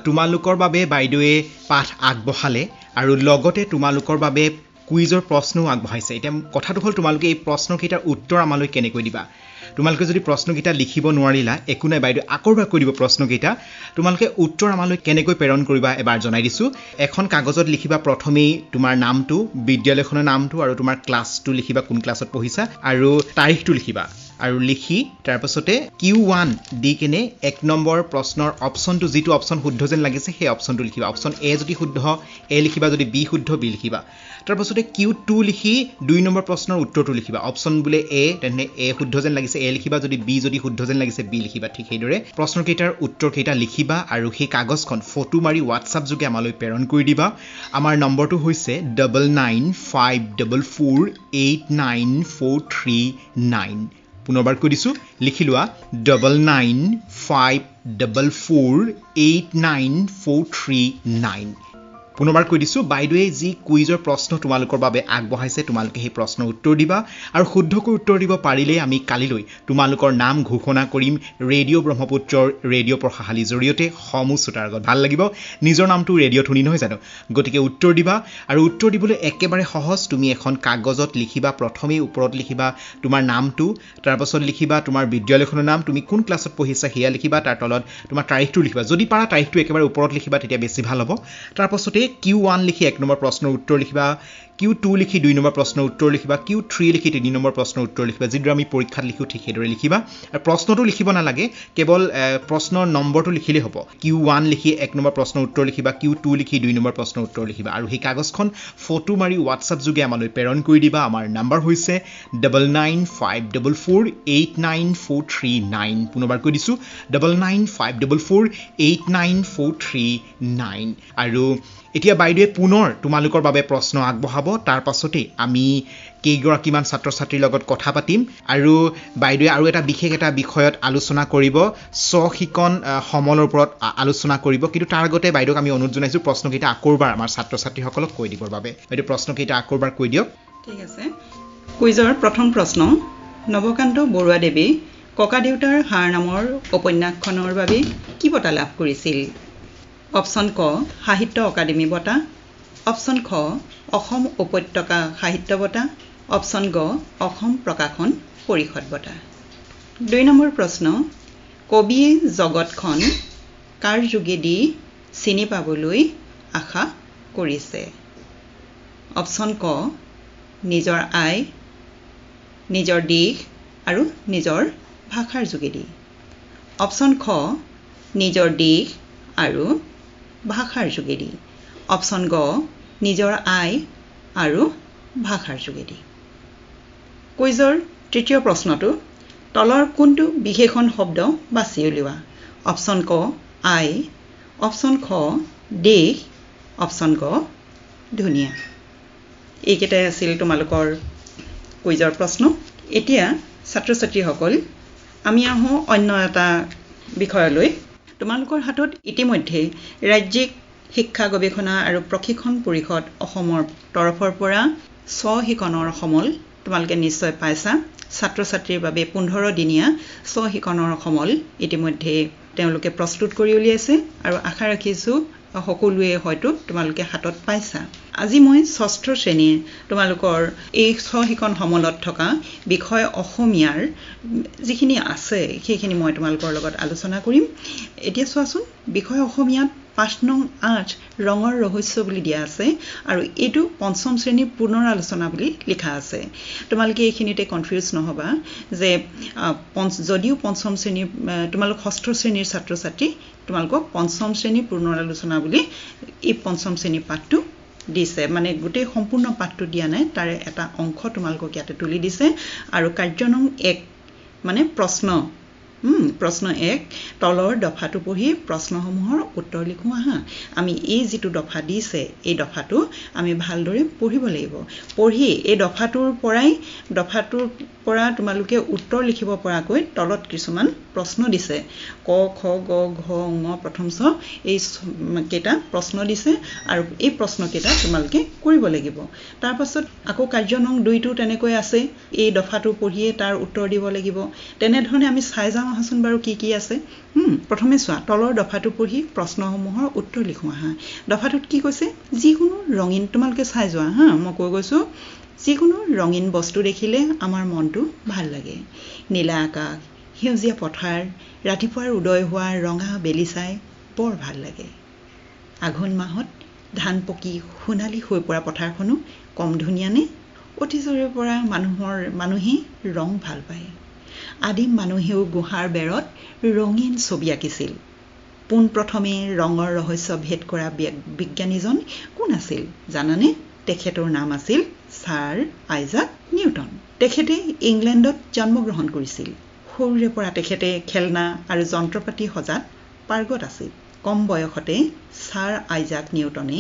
তোমালোকৰ বাবে বাইদেৱে পাঠ আগবঢ়ালে আৰু লগতে তোমালোকৰ বাবে কুইজৰ প্ৰশ্নও আগবঢ়াইছে এতিয়া কথাটো হ'ল তোমালোকে এই প্ৰশ্নকেইটাৰ উত্তৰ আমালৈ কেনেকৈ দিবা তোমালোকে যদি প্ৰশ্নকেইটা লিখিব নোৱাৰিলা একো নাই বাইদেউ আকৌ এবাৰ কৈ দিব প্ৰশ্নকেইটা তোমালোকে উত্তৰ আমালৈ কেনেকৈ প্ৰেৰণ কৰিবা এবাৰ জনাই দিছোঁ এখন কাগজত লিখিবা প্ৰথমেই তোমাৰ নামটো বিদ্যালয়খনৰ নামটো আৰু তোমাৰ ক্লাছটো লিখিবা কোন ক্লাছত পঢ়িছা আৰু তাৰিখটো লিখিবা আৰু লিখি তাৰ পাছতে Q1 দি কেনে 1 নম্বৰ প্ৰশ্নৰ অপশ্যনটো যিটো অপশ্যন শুদ্ধ যেন লাগিছে সেই অপশ্যনটো লিখিবা অপশ্যন এ যদি শুদ্ধ এ লিখিবা যদি বি শুদ্ধ বি লিখিবা তাৰ পাছতে Q2 লিখি 2 নম্বৰ প্ৰশ্নৰ উত্তৰটো লিখিবা অপশ্যন বোলে এ তেনে এ শুদ্ধ যেন লাগিছে এ লিখিবা যদি বি যদি শুদ্ধ যেন লাগিছে বি লিখিবা ঠিক সেইদৰে প্ৰশ্নকেইটাৰ উত্তৰকেইটা লিখিবা আৰু সেই কাগজখন ফটো মাৰি WhatsApp যোগে আমালৈ প্ৰেৰণ কৰি দিবা আমাৰ নম্বৰটো হৈছে 9954894339 পুনৰবাৰ কৈ দিছোঁ লিখি লোৱা 9954489439 পুনৰবাৰ কৈ দিছোঁ, বাইদেৱে যি কুইজৰ প্ৰশ্ন তোমালোকৰ বাবে আগবঢ়াইছে তোমালোকে সেই প্ৰশ্নৰ উত্তৰ দিবা আৰু শুদ্ধকৈ উত্তৰ দিব পাৰিলে আমি কালিলৈ তোমালোকৰ নাম ঘোষণা কৰিম ৰেডিঅ' ব্ৰহ্মপুত্ৰৰ ৰেডিঅ' পঢ়াশালীৰ জৰিয়তে সমূহ শ্ৰোতাৰ আগত। ভাল লাগিব, নিজৰ নামটো ৰেডিঅ'ত শুনি নহয় জানো? গতিকে উত্তৰ দিবা আৰু উত্তৰ দিবলৈ একেবাৰে সহজ। তুমি এখন কাগজত লিখিবা, প্ৰথমেই ওপৰত লিখিবা তোমাৰ নামটো, তাৰপাছত লিখিবা তোমাৰ বিদ্যালয়খনৰ নাম, তুমি কোন ক্লাছত পঢ়িছা সেয়া লিখিবা, তাৰ তলত তোমাৰ তাৰিখটো লিখিবা। যদি পাৰা তাৰিখটো একেবাৰে ওপৰত লিখিবা, তেতিয়া বেছি ভাল হ'ব। তাৰপাছতে Q1 লিখি 1 নম্বৰ প্ৰশ্নৰ উত্তৰ লিখিবা, Q2 লিখি 2 নম্বৰ প্ৰশ্নৰ উত্তৰ লিখিবা, Q3 লিখি 3 নম্বৰ প্ৰশ্নৰ উত্তৰ লিখিবা। যিদৰে আমি পৰীক্ষাত লিখোঁ ঠিক সেইদৰে লিখিবা। আৰু প্ৰশ্নটো লিখিব নালাগে, কেৱল প্ৰশ্নৰ নম্বৰটো লিখিলেই হ'ব। Q1 লিখি 1 নম্বৰ প্ৰশ্নৰ উত্তৰ লিখিবা, Q2 লিখি 2 নম্বৰ প্ৰশ্নৰ উত্তৰ লিখিবা। আৰু সেই কাগজখন ফটো মাৰি হোৱাটছআপ যোগে আমালৈ প্ৰেৰণ কৰি দিবা। আমাৰ নাম্বাৰ হৈছে 9954489439। পুনৰবাৰ কৈ দিছোঁ, 9954489439। আৰু এতিয়া বাইদেৱে পুনৰ তোমালোকৰ বাবে প্ৰশ্ন আগবঢ়াব। তাৰ পাছতেই আমি কেইগৰাকীমান ছাত্ৰ ছাত্ৰীৰ লগত কথা পাতিম আৰু বাইদেৱে আৰু এটা বিশেষ এটা বিষয়ত আলোচনা কৰিব, স্বশিকন সমলৰ ওপৰত আলোচনা কৰিব। কিন্তু তাৰ আগতে বাইদেউক আমি অনুৰোধ জনাইছোঁ প্ৰশ্নকেইটা আকৌবাৰ আমাৰ ছাত্ৰ ছাত্ৰীসকলক কৈ দিবৰ বাবে। বাইদেউ প্ৰশ্নকেইটা আকৌবাৰ কৈ দিয়ক। ঠিক আছে। কুইজৰ প্ৰথম প্ৰশ্ন, নৱকান্ত বৰুৱাদেৱে ককাদেউতাৰ হাড় নামৰ উপন্যাসখনৰ বাবে কি বঁটা লাভ কৰিছিল? অপশ্যন ক সাহিত্য অকাডেমী বঁটা, অপশ্যন খ অসম উপত্যকা সাহিত্য বঁটা, অপশ্যন গ অসম প্ৰকাশন পৰিষদ বঁটা। 2 নম্বৰ প্ৰশ্ন, কবিয়ে জগতখন কাৰ যোগেদি চিনি পাবলৈ আশা কৰিছে? অপশ্যন ক নিজৰ আই, নিজৰ দিশ আৰু নিজৰ ভাষাৰ যোগেদি, অপশ্যন খ নিজৰ দিশ আৰু ভাষাৰ যোগেদি, অপশ্যন গ নিজৰ আই আৰু ভাষাৰ যোগেদি। কুইজৰ তৃতীয় প্ৰশ্নটো, তলৰ কোনটো বিশেষণ শব্দ বাছি উলিওৱা? অপশ্যন ক আই, অপশ্যন খ দেশ, অপশ্যন গ ধুনীয়া। এইকেইটাই আছিল তোমালোকৰ কুইজৰ প্ৰশ্ন। এতিয়া ছাত্ৰ ছাত্ৰীসকল, আমি আহোঁ অন্য এটা বিষয়লৈ। তোমালোকৰ হাতত ইতিমধ্যে ৰাজ্যিক শিক্ষা গৱেষণা আৰু প্ৰশিক্ষণ পৰিষদ অসমৰ তৰফৰ পৰা স্বশিকনৰ সমল তোমালোকে নিশ্চয় পাইছা। ছাত্ৰ ছাত্ৰীৰ বাবে 15 দিনীয়া স্বশিকনৰ সমল ইতিমধ্যে তেওঁলোকে প্ৰস্তুত কৰি উলিয়াইছে আৰু আশা ৰাখিছোঁ সকলোৱে হয়তো তোমালোকে হাতত পাইছা। আজি মই 6ষ্ঠ শ্ৰেণীৰ তোমালোকৰ এই স্বশিকন সমলত থকা বিষয় অসমীয়াৰ যিখিনি আছে সেইখিনি মই তোমালোকৰ লগত আলোচনা কৰিম। এতিয়া চোৱাচোন, বিষয় অসমীয়াত পাঠ নং 8 ৰঙৰ ৰহস্য বুলি দিয়া আছে আৰু এইটো 5ম শ্ৰেণীৰ পুনৰ আলোচনা বুলি লিখা আছে। তোমালোকে এইখিনিতে কনফিউজ নহবা যে যদিও 5ম শ্ৰেণীৰ তোমালোক 6ষ্ঠ শ্ৰেণীৰ ছাত্ৰ ছাত্ৰী, তোমালোকক 5ম শ্ৰেণীৰ পুনৰ আলোচনা বুলি এই 5ম শ্ৰেণীৰ পাঠটো দিছে। মানে গোটেই সম্পূৰ্ণ পাঠটো দিয়া নাই, তাৰে এটা অংশ তোমালোকক ইয়াতে তুলি দিছে। আৰু কাৰ্য নং 1 মানে প্ৰশ্ন 1 তলৰ দফাটো পঢ়ি প্ৰশ্নসমূহৰ উত্তৰ লিখোঁ আহা। আমি এই যিটো দফা দিছে এই দফাটো আমি ভালদৰে পঢ়িব লাগিব। পঢ়ি এই দফাটোৰ পৰা তোমালোকে উত্তৰ লিখিব পৰাকৈ তলত কিছুমান প্ৰশ্ন দিছে। ক, খ, গ, ঘ, ঙ, প্ৰথম ছ এই কেইটা প্ৰশ্ন দিছে আৰু এই প্ৰশ্নকেইটা তোমালোকে কৰিব লাগিব। তাৰপাছত আকৌ কাৰ্য নং 2টো তেনেকৈ আছে, এই দফাটো পঢ়িয়ে তাৰ উত্তৰ দিব লাগিব। তেনেধৰণে আমি চাই যাওঁ আহাচোন বাৰু কি কি আছে। প্ৰথমে চোৱা, তলৰ দফাটো পঢ়ি প্ৰশ্নসমূহৰ উত্তৰ লিখোঁ আহা। দফাটোত কি কৈছে? যিকোনো ৰঙীন, তোমালোকে চাই যোৱা হা, মই কৈ গৈছোঁ, যিকোনো ৰঙীন বস্তু দেখিলে আমাৰ মনটো ভাল লাগে। নীলা আকাশ, সেউজীয়া পথাৰ, ৰাতিপুৱাৰ উদয় হোৱা ৰঙা বেলি চাই বৰ ভাল লাগে। আঘোণ মাহত ধান পকি সোণালী হৈ পৰা পথাৰখনো কম ধুনীয়ানে? অতীজৰে পৰা মানুহে ৰং ভাল পায়। আদিম মানুহেও গুহাৰ বেৰত ৰঙীন ছবি আঁকিছিল। পোনপ্ৰথমে ৰঙৰ ৰহস্য ভেদ কৰা বিজ্ঞানীজন কোন আছিল জানানে? তেখেতৰ নাম আছিল ছাৰ আইজাক নিউটন। তেখেতে ইংলেণ্ডত জন্মগ্ৰহণ কৰিছিল। সৰুৰে পৰা তেখেতে খেলনা আৰু যন্ত্ৰপাতি সজাত পাৰ্গত আছিল। কম বয়সতে ছাৰ আইজাক নিউটনে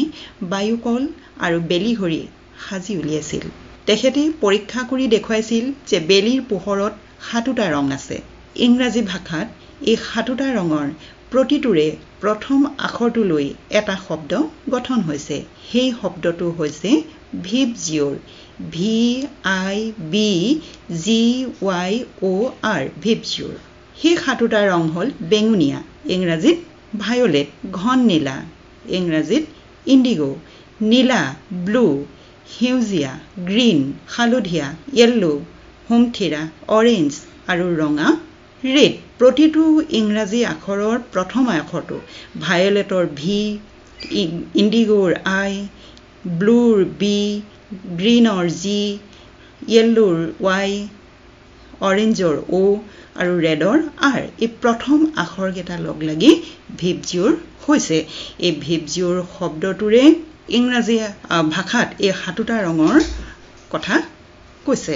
বায়ুকল আৰু বেলিঘড়ী সাজি উলিয়াইছিল। তেখেতে পৰীক্ষা কৰি দেখুৱাইছিল যে বেলিৰ পোহৰত 7টা ৰং আছে। ইংৰাজী ভাষাত এই 7টা ৰঙৰ প্ৰতিটোৰে প্ৰথম আখৰটোলৈ এটা শব্দ গঠন হৈছে সেই শব্দটো হৈছে ভিবজিঅ'ৰ VIBGYOR ভিবজিঅ'ৰ সেই সাতোটা ৰং হ'ল বেঙুনীয়া ইংৰাজীত ভায়োলেট ঘন নীলা ইংৰাজীত ইণ্ডিগো নীলা ব্লু সেউজীয়া গ্ৰীণ হালধীয়া য়েল্লো হোমথিৰা অৰেঞ্জ আৰু ৰঙা ৰেড প্ৰতিটো ইংৰাজী আখৰৰ প্ৰথম আখৰটো ভায়োলেটৰ ভি ইণ্ডিগোৰ আই ব্লুৰ বি গ্ৰীণৰ জি য়েল্লোৰ ৱাই অৰেঞ্জৰ অ' আৰু ৰেডৰ আৰ এই প্ৰথম আখৰকেইটা লগ লাগি ভিবজিঅ'ৰ হৈছে এই ভিবজিঅ'ৰ শব্দটোৰে ইংৰাজী ভাষাত এই সাতোটা ৰঙৰ কথা কৈছে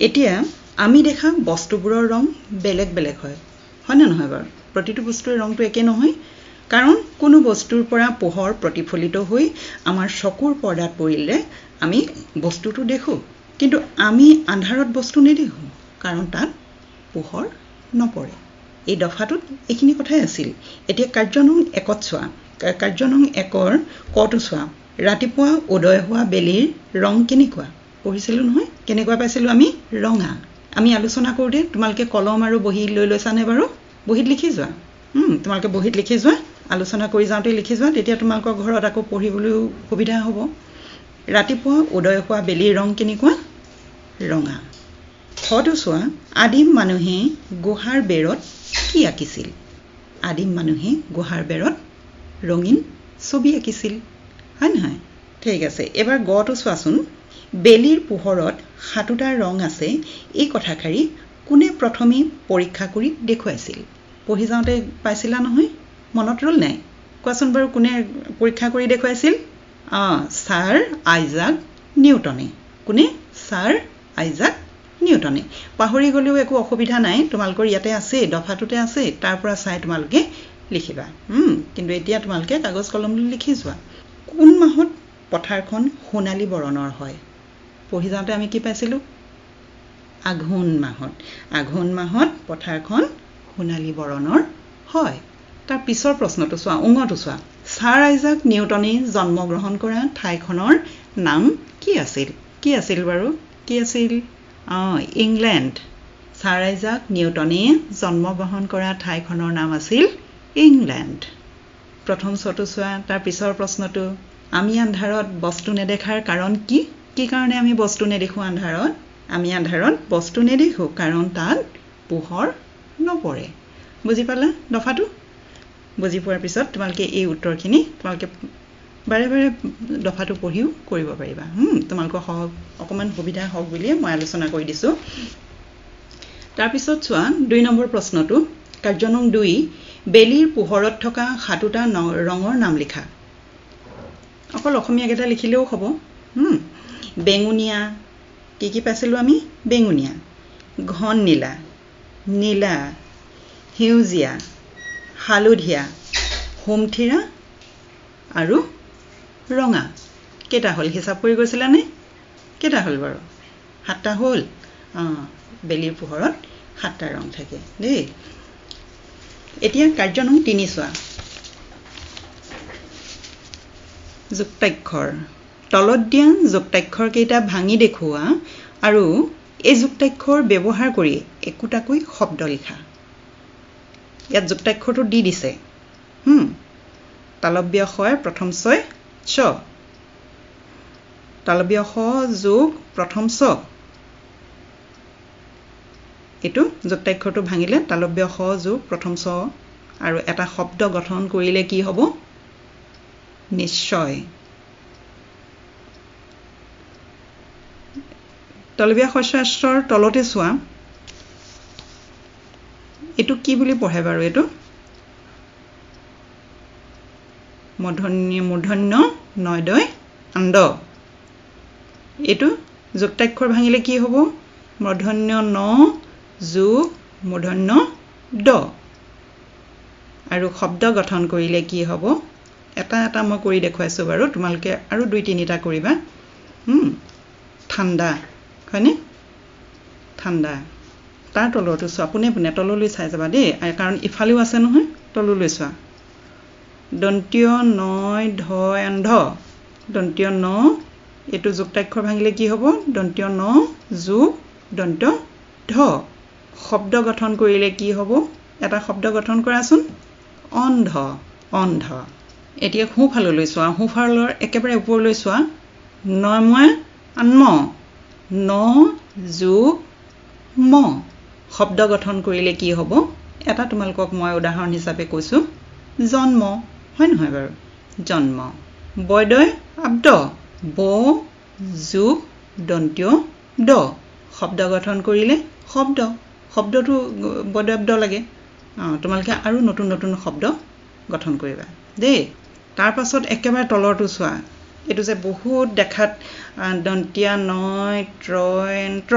এতিয়া আমি দেখা বস্তুবোৰৰ ৰং বেলেগ বেলেগ হয় হয়নে নহয় বাৰু প্ৰতিটো বস্তুৰ ৰংটো একে নহয় কাৰণ কোনো বস্তুৰ পৰা পোহৰ প্ৰতিফলিত হৈ আমাৰ চকুৰ পৰ্দাত পৰিলে আমি বস্তুটো দেখো কিন্তু আমি আন্ধাৰত বস্তু নেদেখো কাৰণ তাত পোহৰ নপৰে এই দফাটোত এইখিনি কথাই আছিল এতিয়া কাৰ্যনং 1ত চোৱা কাৰ্যনং 1ৰ কটো চোৱা ৰাতিপুৱা উদয় হোৱা বেলিৰ ৰং কেনেকুৱা পঢ়িছিলো নহয় কেনেকুৱা পাইছিলো আমি ৰঙা আমি আলোচনা কৰোঁতে তোমালোকে কলম আৰু বহি লৈ লৈছানে বাৰু বহিত লিখি যোৱা তোমালোকে বহিত লিখি যোৱা আলোচনা কৰি যাওঁতে লিখি যোৱা তেতিয়া তোমালোকৰ ঘৰত আকৌ পঢ়িবলৈও সুবিধা হ'ব ৰাতিপুৱা উদয় হোৱা বেলিৰ ৰং কেনেকুৱা ৰঙা খটো চোৱা আদিম মানুহে গুহাৰ বেৰত কি আঁকিছিল আদিম মানুহে গুহাৰ বেৰত ৰঙীন ছবি আঁকিছিল হয় নহয় ঠিক আছে এবাৰ গটো চোৱাচোন বেলিৰ পোহৰত সাতোটা ৰং আছে এই কথাষাৰি কোনে প্ৰথমে পৰীক্ষা কৰি দেখুৱাইছিল পঢ়ি যাওঁতে পাইছিলা নহয় মনত ৰল নাই কোৱাচোন বাৰু কোনে পৰীক্ষা কৰি দেখুৱাইছিল ছাৰ আইজাক নিউটনে কোনে ছাৰ আইজাক নিউটনে পাহৰি গ'লেও একো অসুবিধা নাই তোমালোকৰ ইয়াতে আছে দফাটোতে আছে তাৰ পৰা চাই তোমালোকে লিখিবা কিন্তু এতিয়া তোমালোকে কাগজ কলম লৈ লিখি যোৱা কোন মাহত পথাৰখন সোণালী বৰণৰ হয় পঢ়ি যাওঁতে আমি কি পাইছিলোঁ আঘোণ মাহত পথাৰখন সোণালী বৰণৰ হয় তাৰ পিছৰ প্ৰশ্নটো চোৱা উঙটো চোৱা ছাৰ আইজাক নিউটনে জন্মগ্ৰহণ কৰা ঠাইখনৰ নাম কি আছিল বাৰু কি আছিল ইংলেণ্ড ছাৰ আইজাক নিউটনে জন্মগ্ৰহণ কৰা ঠাইখনৰ নাম আছিল ইংলেণ্ড প্ৰথম ছটো চোৱা তাৰ পিছৰ প্ৰশ্নটো আমি আন্ধাৰত বস্তু নেদেখাৰ কাৰণ কি কাৰণে আমি বস্তু নেদেখো আন্ধাৰত আমি আন্ধাৰত বস্তু নেদেখো কাৰণ তাত পোহৰ নপৰে বুজি পালা দফাটো বুজি পোৱাৰ পিছত তোমালোকে এই উত্তৰখিনি তোমালোকে বাৰে বাৰে দফাটো পঢ়িও কৰিব পাৰিবা তোমালোকৰ অকমান সুবিধা হওক বুলি মই আলোচনা কৰি দিছো তাৰ পিছত চোৱা 2 নম্বৰ প্ৰশ্নটো কাৰ্যনং 2 বেলিৰ পোহৰত থকা সাতোটা ৰঙৰ নাম লিখা অকল অসমীয়া কেইটা লিখিলেও হ'ব বেঙুনীয়া কি পাইছিলো আমি বেঙুনীয়া ঘন নীলা নীলা সেউজীয়া হালধীয়া হোমথিৰা আৰু ৰঙা কেইটা হ'ল হিচাপ কৰি গৈছিলানে কেইটা হ'ল বাৰু 7টা হ'ল বেলিৰ পোহৰত 7টা ৰং থাকে দেই এতিয়া কাৰ্যনং 3 চোৱা যুক্তাক্ষৰ তলত দিয়া যুক্তাক্ষৰ কেইটা ভাঙি দেখুওৱা আৰু এই যুক্তাক্ষৰ ব্যৱহাৰ কৰি একোটাকৈ শব্দ লিখা ইয়াত যুক্তাক্ষৰটো দি দিছে তালব্য শ প্ৰথম ছয় চ তালব্য শ যোগ প্ৰথম ছ এটো যুক্তাক্ষৰটো ভাঙিলে তালব্য শ যোগ প্ৰথম ছ আৰু এটা শব্দ গঠন কৰিলে কি হ'ব নিশ্চয় তলবীয়া শস্যৰ তলতে চোৱা এটো কি বুলি পঢ়ে বাৰু এটো মূৰ্ধন্য নয়দয় আন্দ এটো যুক্তাক্ষৰ ভাঙিলে কি হ'ব মূৰ্ধন্য ন যোগ মূৰ্ধন্য ড আৰু শব্দ গঠন কৰিলে কি হ'ব এটা মই কৰি দেখুৱাইছো বাৰু তোমালোকে আৰু 2-3টা কৰিবা ঠাণ্ডা হয়নে ঠাণ্ডা তাৰ তলৰটো চোৱা পোনে পোনে তললৈ চাই যাবা দেই কাৰণ ইফালেও আছে নহয় তললৈ চোৱা দন্তীয় নয় ধয় অন্ধ দন্তীয় ন এইটো যুক্তাক্ষৰ ভাঙিলে কি হ'ব দন্তীয় ন যোগ দন্ত ধ শব্দ গঠন কৰিলে কি হ'ব এটা শব্দ গঠন কৰাচোন অন্ধ অন্ধ এতিয়া সোঁফাললৈ চোৱা সোঁফালৰ একেবাৰে ওপৰলৈ চোৱা নময় আন্ম ন যোগ ম শব্দ গঠন কৰিলে কি হ'ব এটা তোমালোকক মই উদাহৰণ হিচাপে কৈছোঁ জন্ম হয় নহয় বাৰু জন্ম বৈদয় আব্দ ব যোগ দন্তীয় দ শব্দ গঠন কৰিলে শব্দটো বৈদয় আব্দ লাগে তোমালোকে আৰু নতুন নতুন শব্দ গঠন কৰিবা দেই তাৰ পাছত একেবাৰে তলৰটো চোৱা এইটো যে বহুত দেখাত দন্তীয়া নয় ত্ৰয় ন্ত্ৰ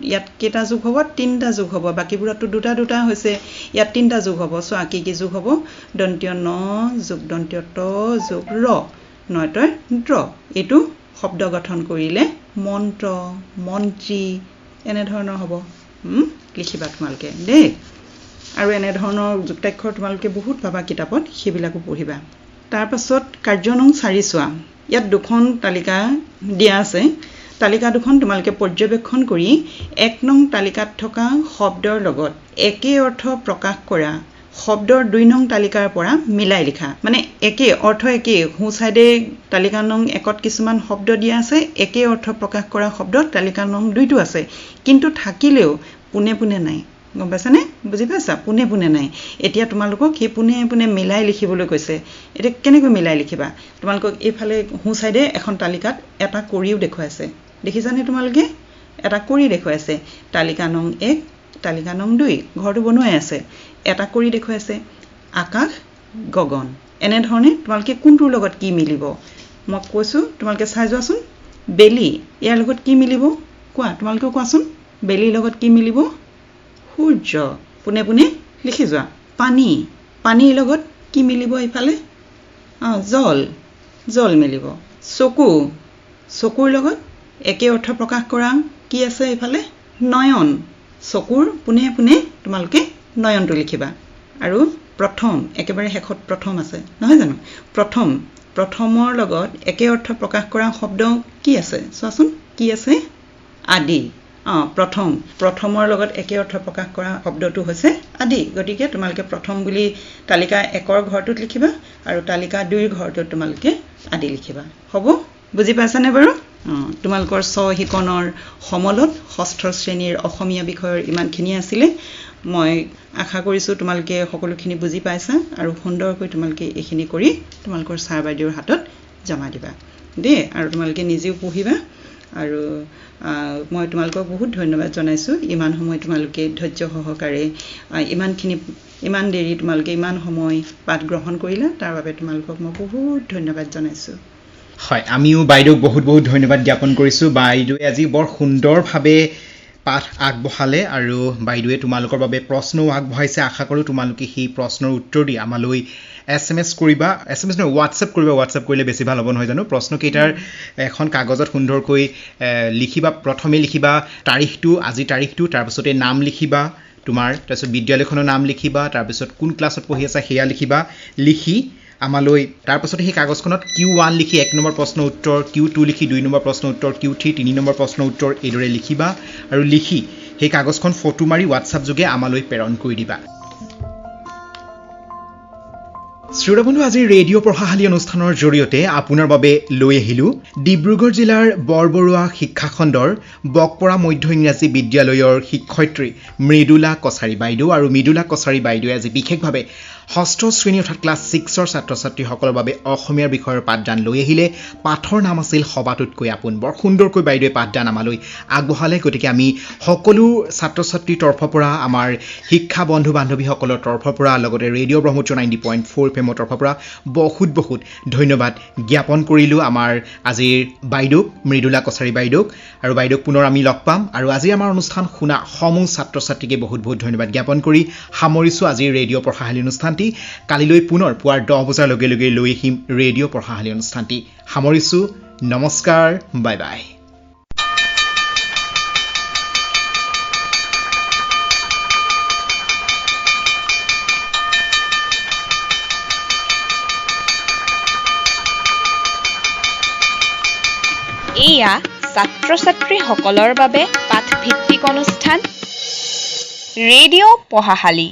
ইয়াত কেইটা যোগ হ'ব তিনিটা যোগ হ'ব বাকিবোৰতো দুটা হৈছে ইয়াত তিনিটা যোগ হ'ব চোৱা কি যোগ হ'ব দন্তীয় ন যোগ দন্তীয় ত যোগ ৰ নয়তয় ন্ত্ৰ এইটো শব্দ গঠন কৰিলে মন্ত্ৰ মন্ত্ৰী এনেধৰণৰ হ'ব লিখিবা তোমালোকে দেই আৰু এনেধৰণৰ যুক্তাক্ষৰ তোমালোকে বহুত পাবা কিতাপত সেইবিলাকো পঢ়িবা তাৰ পাছত কাৰ্য নং 4 চোৱা ইয়াত দুখন তালিকা দিয়া আছে তালিকা দুখন তোমালোকে পৰ্যবেক্ষণ কৰি 1 নং তালিকাত থকা শব্দৰ লগত একে অৰ্থ প্ৰকাশ কৰা শব্দৰ 2 নং তালিকাৰ পৰা মিলাই লিখা মানে একে অৰ্থ একে হু সাইডে তালিকা নং 1ত কিছুমান শব্দ দিয়া আছে একে অৰ্থ প্ৰকাশ কৰা শব্দ তালিকা নং 2টো আছে কিন্তু থাকিলেও পুনে পুনে নাই গম পাইছানে বুজি পাইছা পুনে পুনে নাই এতিয়া তোমালোকক সেই পুনে পুনে মিলাই লিখিবলৈ কৈছে এটা কেনেকৈ মিলাই লিখিবা তোমালোকক এইফালে হু সাইডে এখন তালিকাত এটা কৰিও দেখুৱাইছে দেখিছানে তোমালোকে এটা কৰি দেখুৱাইছে তালিকা নং 1 তালিকা নং 2 ঘৰটো বনোৱাই আছে এটা কৰি দেখুৱাইছে আকাশ গগন এনেধৰণে তোমালোকে কোনটোৰ লগত কি মিলিব মই কৈছো তোমালোকে চাই যোৱাচোন বেলি ইয়াৰ লগত কি মিলিব কোৱা তোমালোকে কোৱাচোন বেলিৰ লগত কি মিলিব সূৰ্য পুনে পুনে লিখি যোৱা পানীৰ লগত কি মিলিব ইফালে জল মিলিব চকুৰ লগত একে অৰ্থ প্ৰকাশ কৰা কি আছে ইফালে নয়ন চকুৰ পুনে পুনে তোমালোকে নয়নটো লিখিবা আৰু প্ৰথম একেবাৰে শেষত প্ৰথম আছে নহয় জানো প্ৰথমৰ লগত একে অৰ্থ প্ৰকাশ কৰা শব্দ কি আছে চোৱাচোন কি আছে আদি প্ৰথমৰ লগত একে অৰ্থ প্ৰকাশ কৰা শব্দটো হৈছে আদি গতিকে তোমালোকে প্ৰথম বুলি তালিকা 1ৰ ঘৰটোত লিখিবা আৰু তালিকা 2ৰ ঘৰটোত তোমালোকে আদি লিখিবা হ'ব বুজি পাইছানে বাৰু তোমালোকৰ সহিকনৰ সমলত ষষ্ঠ শ্ৰেণীৰ অসমীয়া বিষয়ৰ ইমানখিনি আছিলে মই আশা কৰিছোঁ তোমালোকে সকলোখিনি বুজি পাইছা আৰু সুন্দৰকৈ তোমালোকে এইখিনি কৰি তোমালোকৰ ছাৰ বাইদেউৰ হাতত জমা দিবা দেই আৰু তোমালোকে নিজেও পঢ়িবা আৰু মই তোমালোকক বহুত ধন্যবাদ জনাইছোঁ ইমান সময় তোমালোকে ধৈৰ্য সহকাৰে ইমান দেৰি তোমালোকে ইমান সময় পাঠ গ্ৰহণ কৰিলা তাৰ বাবে তোমালোকক মই বহুত ধন্যবাদ জনাইছোঁ হয় আমিও বাইদেউক বহুত বহুত ধন্যবাদ জ্ঞাপন কৰিছোঁ বাইদেৱে আজি বৰ সুন্দৰভাৱে পাঠ আগবঢ়ালে আৰু বাইদেৱে তোমালোকৰ বাবে প্ৰশ্নও আগবঢ়াইছে আশা কৰোঁ তোমালোকে সেই প্ৰশ্নৰ উত্তৰ দি আমালৈ SMS কৰিবা SMS নহয় WhatsApp কৰিবা WhatsApp কৰিলে বেছি ভাল হ'ব নহয় জানো প্ৰশ্নকেইটাৰ এখন কাগজত সুন্দৰকৈ লিখিবা প্ৰথমে লিখিবা আজিৰ তাৰিখটো তাৰপিছতে নাম লিখিবা তোমাৰ তাৰপিছত বিদ্যালয়খনৰ নাম লিখিবা তাৰপিছত কোন ক্লাছত পঢ়ি আছা সেয়া লিখিবা লিখি আমালৈ তাৰপিছতে সেই কাগজখনত Q1 লিখি 1 নম্বৰ প্ৰশ্ন উত্তৰ Q2 লিখি 2 নম্বৰ প্ৰশ্ন উত্তৰ Q3 3 নম্বৰ প্ৰশ্ন উত্তৰ এইদৰে লিখিবা আৰু লিখি সেই কাগজখন ফটো মাৰি WhatsApp যোগে আমালৈ প্ৰেৰণ কৰি দিবা শ্ৰোতাবন্ধু আজি ৰেডিঅ' পঢ়াশালী অনুষ্ঠানৰ জৰিয়তে আপোনাৰ বাবে লৈ আহিলোঁ ডিব্ৰুগড় জিলাৰ বৰবৰুৱা শিক্ষাখণ্ডৰ বকপৰা মধ্য ইংৰাজী বিদ্যালয়ৰ শিক্ষয়িত্ৰী মৃদুলা কছাৰী বাইদেউ আৰু মৃদুলা কছাৰী বাইদেৱে আজি বিশেষভাৱে ষষ্ঠ শ্ৰেণী অৰ্থাৎ ক্লাছ 6ৰ ছাত্ৰ-ছাত্ৰীসকলৰ বাবে অসমীয়াৰ বিষয়ৰ পাঠদান লৈ আহিলে পাঠৰ নাম আছিল সবাতোতকৈ আপোন বৰ সুন্দৰকৈ বাইদেৱে পাঠদান আমালৈ আগবঢ়ালে গতিকে আমি সকলো ছাত্ৰ-ছাত্ৰীৰ তৰফৰ পৰা আমাৰ শিক্ষা বন্ধু বান্ধৱীসকলৰ তৰফৰ পৰা লগতে ৰেডিঅ' ব্ৰহ্মপুত্ৰ 90.4 FM তৰফৰ পৰা বহুত বহুত ধন্যবাদ জ্ঞাপন কৰিলোঁ আমাৰ আজিৰ বাইদেউক মৃদুলা কছাৰী বাইদেউক আৰু বাইদেউক পুনৰ আমি লগ পাম আৰু আজি আমাৰ অনুষ্ঠান শুনা সমূহ ছাত্ৰ-ছাত্ৰীকে বহুত বহুত ধন্যবাদ জ্ঞাপন কৰি সামৰিছোঁ আজিৰ ৰেডিঅ' পঢ়াশালী অনুষ্ঠানটি কালিলৈ পুনৰ পুৱাৰ 10 বজাৰ লগে লগে লৈ আহিম ৰেডিঅ' পঢ়াশালী অনুষ্ঠানটি সামৰিছোঁ নমস্কাৰ বাই বাই এয়া ছাত্ৰ-ছাত্ৰীসকলৰ বাবে পাঠভিত্তিক অনুষ্ঠান ৰেডিঅ' পঢ়াশালী।